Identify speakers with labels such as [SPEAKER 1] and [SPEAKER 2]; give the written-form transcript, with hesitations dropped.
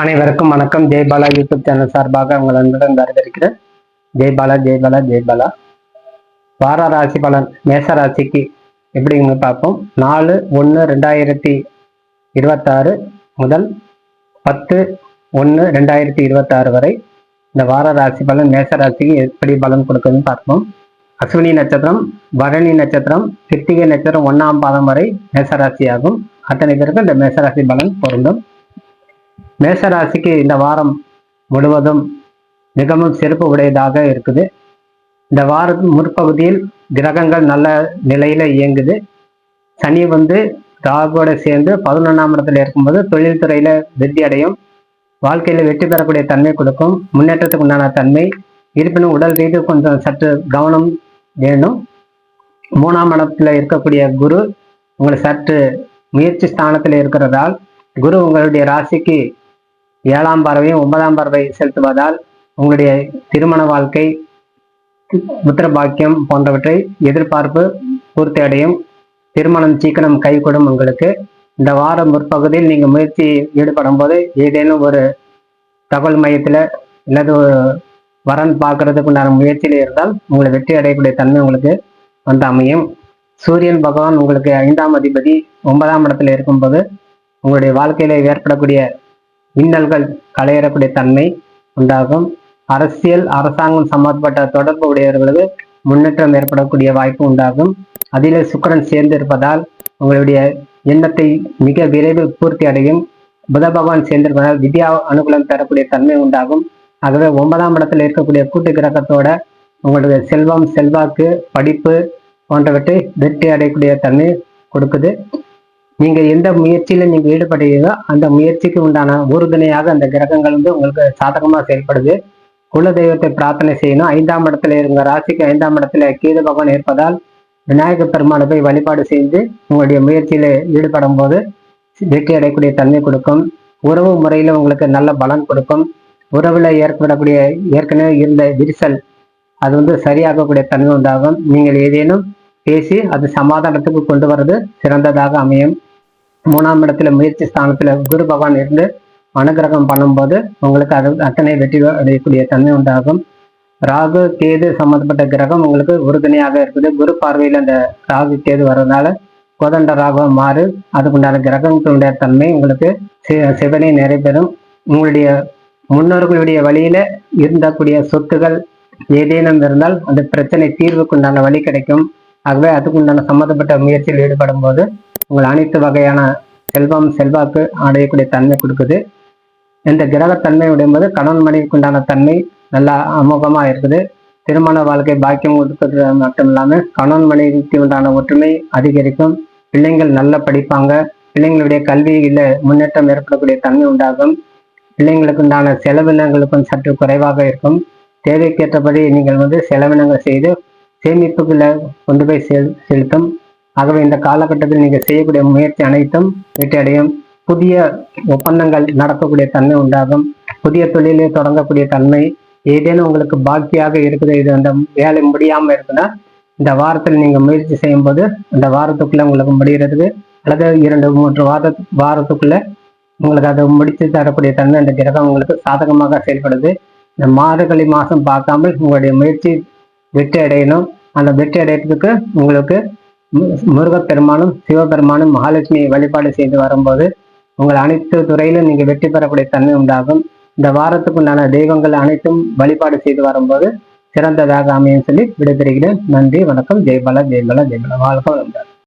[SPEAKER 1] அனைவருக்கும் வணக்கம். Jaibala YouTube channel சார்பாக உங்கள் அன்புடன் வரவேற்கிறேன். ஜெய்பாலா ஜெய்பாலா ஜெய்பாலா. வார ராசி பலன் மேச ராசிக்கு எப்படின்னு பார்ப்போம். 4/1/2026 முதல் 10/1/2026 வரை இந்த வார ராசி பலன் மேச ராசிக்கு எப்படி பலன் கொடுக்குதுன்னு பார்ப்போம். அஸ்வினி நட்சத்திரம், பரணி நட்சத்திரம், கிருத்திகை நட்சத்திரம் 1ஆம் பாதம் வரை மேசராசி ஆகும். அத்தனை பேருக்கு இந்த மேசராசி பலன் பொருந்தும். மேசராசிக்கு இந்த வாரம் முழுவதும் மிகவும் சிறப்பு உடையதாக இருக்குது. இந்த வாரம் முற்பகுதியில் கிரகங்கள் நல்ல நிலையில இயங்குது. சனி ராகுவோட சேர்ந்து 11ஆம் இடத்துல இருக்கும்போது தொழில் துறையில வெற்றி அடையும், வாழ்க்கையில வெற்றி பெறக்கூடிய தன்மை கொடுக்கும், முன்னேற்றத்துக்கு உண்டான தன்மை. இருப்பினும் உடல் ரீதி கொஞ்சம் சற்று கவனம் வேணும். 3ஆம் இடத்துல இருக்கக்கூடிய குரு உங்களை சற்று முயற்சி ஸ்தானத்தில் இருக்கிறதால் குரு உங்களுடைய ராசிக்கு 7ஆம் பார்வையும் 9ஆம் பார்வை செலுத்துவதால் உங்களுடைய திருமண வாழ்க்கை, புத்திர பாக்கியம் போன்றவற்றை எதிர்பார்ப்பு பூர்த்தி அடையும். திருமணம் சீக்கிரம் கைகூடும். உங்களுக்கு இந்த வாரம் முற்பகுதியில் நீங்க முயற்சி ஈடுபடும் போது ஏதேனும் ஒரு தகவல் மையத்துல அல்லது வரன் பார்க்கறதுக்கு உண்டான முயற்சியில இருந்தால் உங்களை வெற்றி அடையக்கூடிய தன்மை உங்களுக்கு அமையும். சூரியன் பகவான் உங்களுக்கு 5ஆம் அதிபதி 9ஆம் இடத்துல இருக்கும்போது உங்களுடைய வாழ்க்கையில ஏற்படக்கூடிய இன்னல்கள் களையறக்கூடிய தன்மை உண்டாகும். அரசியல் அரசாங்கம் சம்பந்தப்பட்ட தொடர்பு உடையவர்களுக்கு முன்னேற்றம் ஏற்படக்கூடிய வாய்ப்பு உண்டாகும். அதிலே சுக்கிரன் சேர்ந்து இருப்பதால் உங்களுடைய எண்ணத்தை மிக விரைவில் பூர்த்தி அடையும். புத பகவான் சேர்ந்திருப்பதால் வித்யா அனுகூலம் பெறக்கூடிய தன்மை உண்டாகும். ஆகவே 9ஆம் இடத்துல இருக்கக்கூடிய கூட்டு கிரகத்தோட உங்களுடைய செல்வம், செல்வாக்கு, படிப்பு போன்றவற்றை வெற்றி அடையக்கூடிய தன்மை கொடுக்குது. நீங்க எந்த முயற்சியில நீங்க ஈடுபடுறீங்களோ அந்த முயற்சிக்கு உண்டான உறுதுணையாக அந்த கிரகங்கள் உங்களுக்கு சாதகமா செயல்படுது. குல தெய்வத்தை பிரார்த்தனை செய்யணும். 5ஆம் இடத்துல இருங்க ராசிக்கு 5ஆம் இடத்துல கேது பகவான் இருப்பதால் விநாயகர் பெருமானை போய் வழிபாடு செய்து உங்களுடைய முயற்சியில ஈடுபடும் போது வெற்றி அடையக்கூடிய தன்மை கொடுக்கும். உறவு முறையில உங்களுக்கு நல்ல பலன் கொடுக்கும். உறவுல ஏற்படக்கூடிய ஏற்கனவே இருந்த விரிசல் அது சரியாகக்கூடிய தன்மை உண்டாகும். நீங்கள் ஏதேனும் பேசி அது சமாதானத்துக்கு கொண்டு வர்றது சிறந்ததாக அமையும். 3ஆம் இடத்துல முயற்சி ஸ்தானத்துல குரு பகவான் இருந்து அனுகிரகம் பண்ணும்போது உங்களுக்கு அது அத்தனை வெற்றி அடையக்கூடிய தன்மை உண்டாகும். ராகு கேது சம்பந்தப்பட்ட கிரகம் உங்களுக்கு உறுதுணையாக இருக்குது. குரு பார்வையில் அந்த ராகு கேது வர்றதுனால கோதண்ட ராகம் மாறு அதுக்குண்டான கிரகங்களுடைய தன்மை உங்களுக்கு சிவனை நிறைவேறும். உங்களுடைய முன்னோர்களுடைய வழியில இருந்தக்கூடிய சொத்துகள் ஏதேனும் இருந்தால் அந்த பிரச்சனை தீர்வுக்குண்டான வழி கிடைக்கும். ஆகவே அதுக்குண்டான சம்மந்தப்பட்ட முயற்சியில் ஈடுபடும் போது உங்கள் அனைத்து வகையான செல்வம், செல்வாக்கு அடையக்கூடிய தன்மை கொடுக்குது. இந்த கிரகத்தன்மை உடையும்போது கணவன் மனைவிக்குண்டான தன்மை நல்லா அமோகமா இருக்குது. திருமண வாழ்க்கை பாக்கியம் கொடுக்கிறது மட்டும் இல்லாம கணவன் மனைவிக்கு உண்டான ஒற்றுமை அதிகரிக்கும். பிள்ளைங்கள் நல்லா படிப்பாங்க. பிள்ளைங்களுடைய கல்வியில முன்னேற்றம் ஏற்படக்கூடிய தன்மை உண்டாகும். பிள்ளைங்களுக்கு உண்டான செலவினங்களுக்கும் சற்று குறைவாக இருக்கும். தேவைக்கேற்றபடி நீங்கள் செலவினங்கள் செய்து சேமிப்புகளை கொண்டு போய் செலுத்தும். ஆகவே இந்த காலகட்டத்தில் நீங்கள் செய்யக்கூடிய முயற்சி அனைத்தும் வெற்றி அடையும். புதிய ஒப்பந்தங்கள் நடக்கக்கூடிய தன்மை உண்டாகும். புதிய தொழிலை தொடங்கக்கூடிய தன்மை. ஏதேனும் உங்களுக்கு பாக்கியாக இருக்குது, இது அந்த வேலை முடியாம இருக்குன்னா இந்த வாரத்தில் நீங்க முயற்சி செய்யும் போது அந்த வாரத்துக்குள்ள உங்களுக்கு முடிகிறதுக்கு அல்லது 2-3 வாரத்துக்குள்ள உங்களுக்கு அதை முடித்து தரக்கூடிய தன்மை அந்த கிரகம் உங்களுக்கு சாதகமாக செயல்படுது. இந்த மார்கழி மாசம் பார்க்காமல் உங்களுடைய முயற்சி வெற்றி அடையணும். அந்த வெற்றி அடையறதுக்கு உங்களுக்கு முருகப்பெருமானும் சிவபெருமானும் மகாலட்சுமியை வழிபாடு செய்து வரும்போது உங்கள் அனைத்து துறையிலும் நீங்க வெற்றி பெறக்கூடிய தன்மை உண்டாகும். இந்த வாரத்துக்கு உண்டான தெய்வங்கள் அனைத்தும் வழிபாடு செய்து வரும்போது சிறந்ததாக அமையும் சொல்லி விடைபெறுகிறேன். நன்றி, வணக்கம். ஜெய்பாலா ஜெய்பாலா ஜெய்பாலா. வாழ்க வளமுடன்.